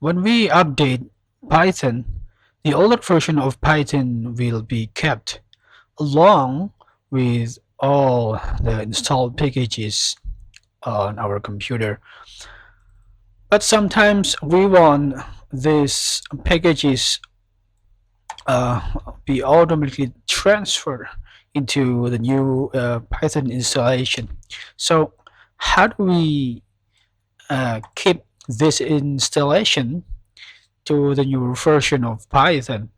When we update Python, the older version of Python will be kept along with all the installed packages on our computer. But sometimes we want these packages uh, be automatically transferred into the new Python installation. So how do we keep this installation to the newer version of Python?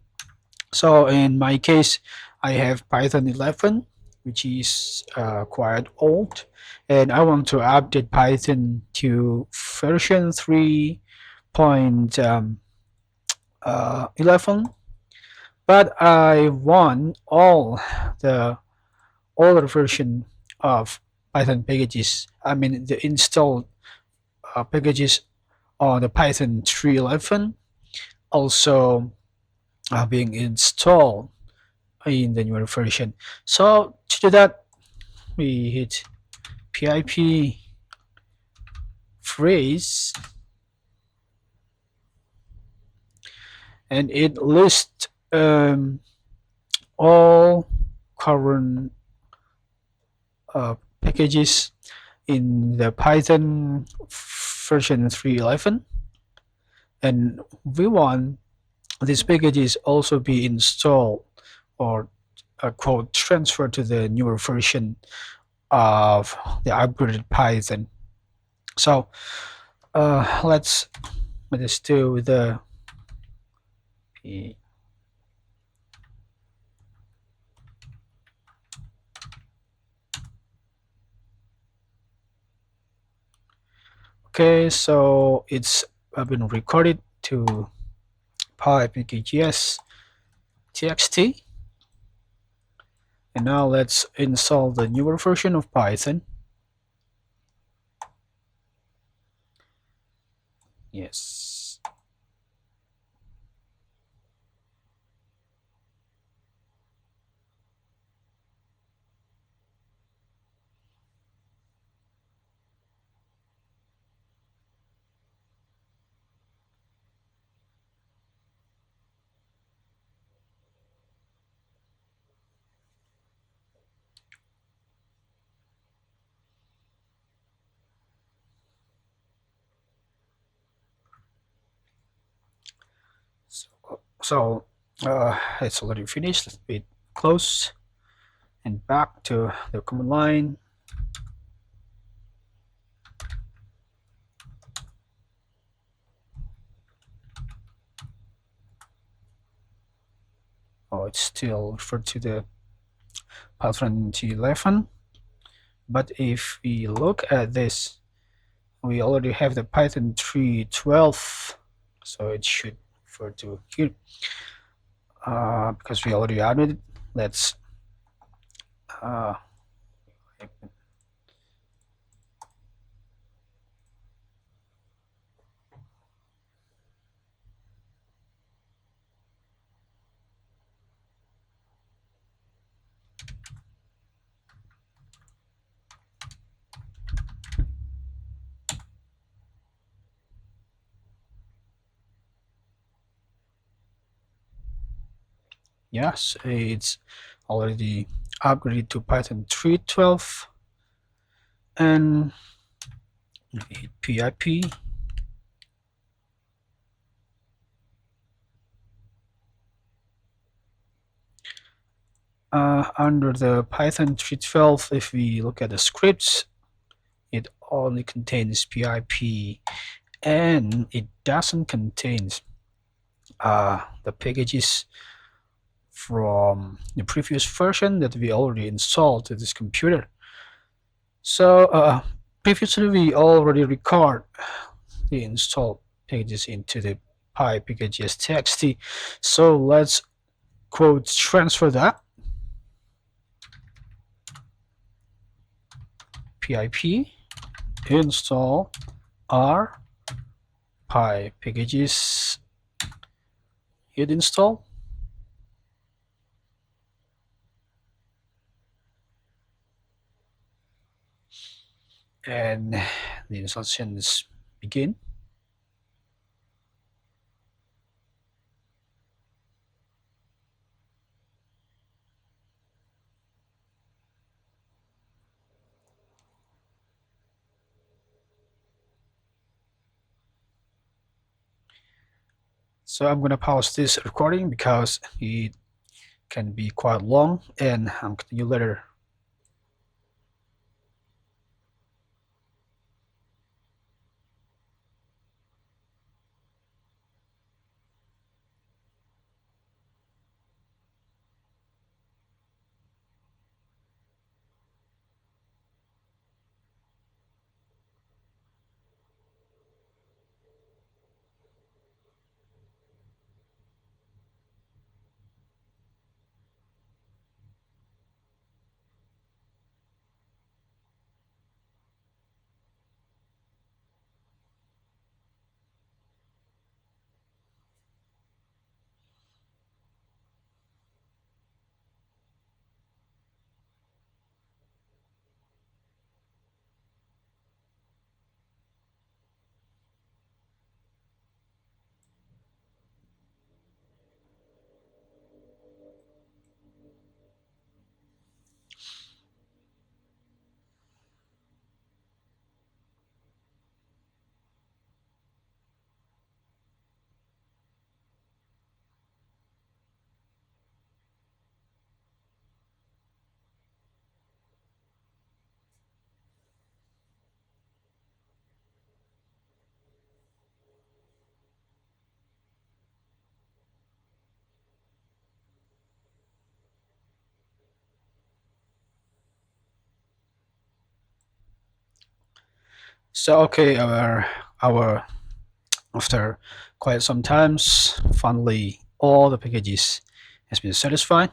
So in my case, I have Python 11, which is quite old, and I want to update Python to version 3.11, but I want all the older version of Python packages, I mean the installed packages on the Python 3.11 also being installed in the newer version. So to do that, we hit pip phrase, and it lists all current packages in the Python version 3.11, and we want these packages also be installed or quote transferred to the newer version of the upgraded Python. So let's do the okay. So it's been recorded to pkgs.txt, and now let's install the newer version of Python. Yes. So it's already finished. Let's be close and back to the command line. Oh, it's still referred to the Python 11. But if we look at this, we already have the Python 3.12, so it should refer to here. Because we already added it, let's yes, it's already upgraded to Python 3.12, and hit pip. Under the Python 3.12, if we look at the scripts, it only contains pip, and it doesn't contain the packages from the previous version that we already installed to this computer. So previously we already record the installed packages into the pkgs.txt. So let's quote transfer that pip install r pkgs, hit install, and the instructions begin. So I'm gonna pause this recording because it can be quite long, and I'll continue later. So okay, our after quite some times, finally all the packages has been satisfied.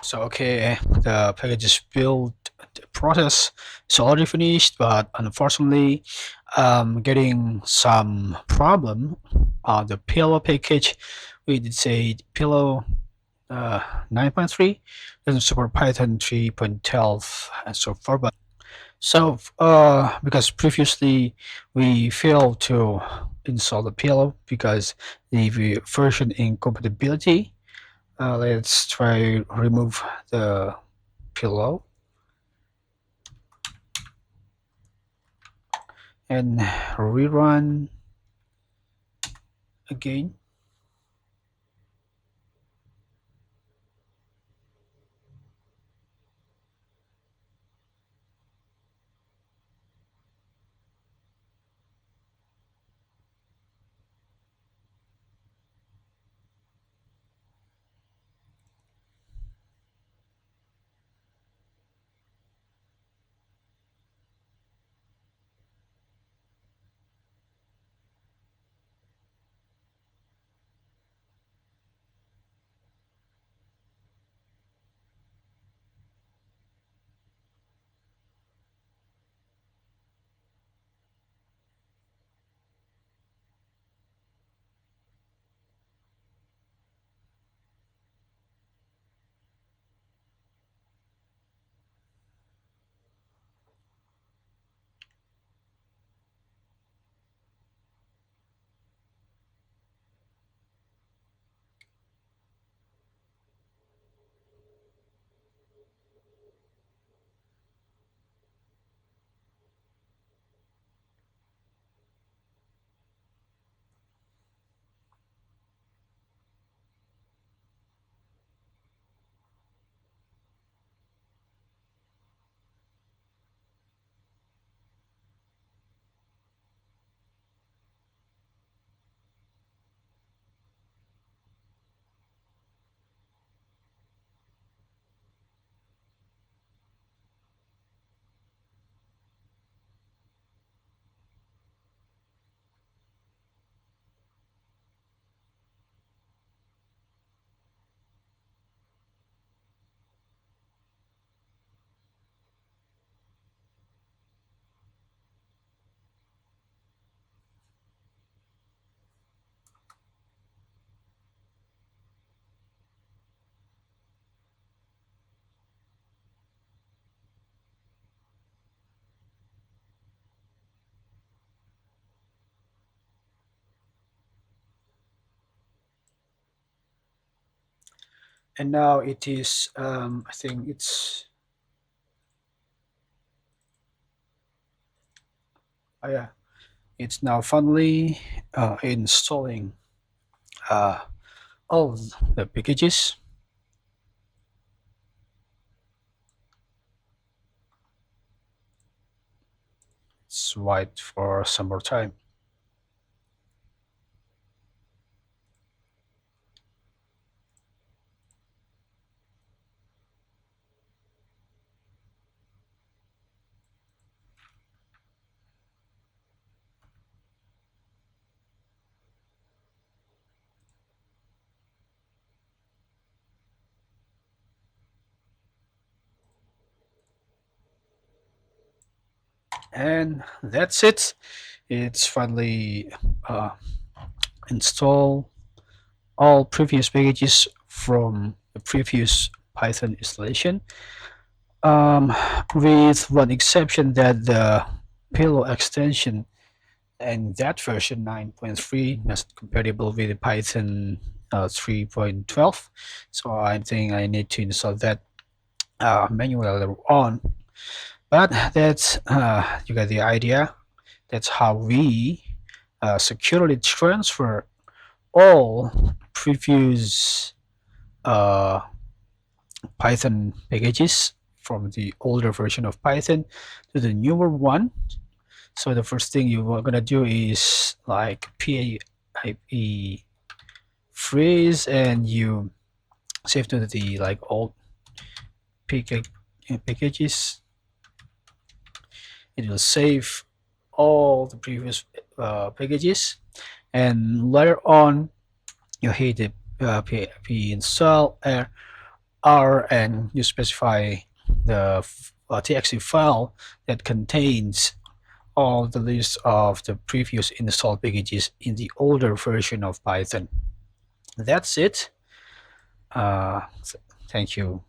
So okay, the packages build process is already finished, but unfortunately, getting some problem on the pillow package. We did say pillow 9.3 doesn't support Python 3.12 and so forth. But so because previously we failed to install the pillow because the version incompatibility. Let's try remove the pillow and rerun again. And now it is, I think yeah, it's now finally installing uh, all the packages. Let's wait for some more time. And that's it. It's finally uh, install all previous packages from the previous Python installation, um, with one exception that the pillow extension and that version 9.3 is compatible with Python 3.12. So I think I need to install that manually later on. But that's you get the idea. That's how we securely transfer all previous uh, Python packages from the older version of Python to the newer one. So the first thing you are gonna do is like pip freeze, and you save to the like old packages. It will save all the previous packages, and later on you hit the pip install R, and you specify the txt file that contains all the list of the previous installed packages in the older version of Python. That's it. Uh, Thank you.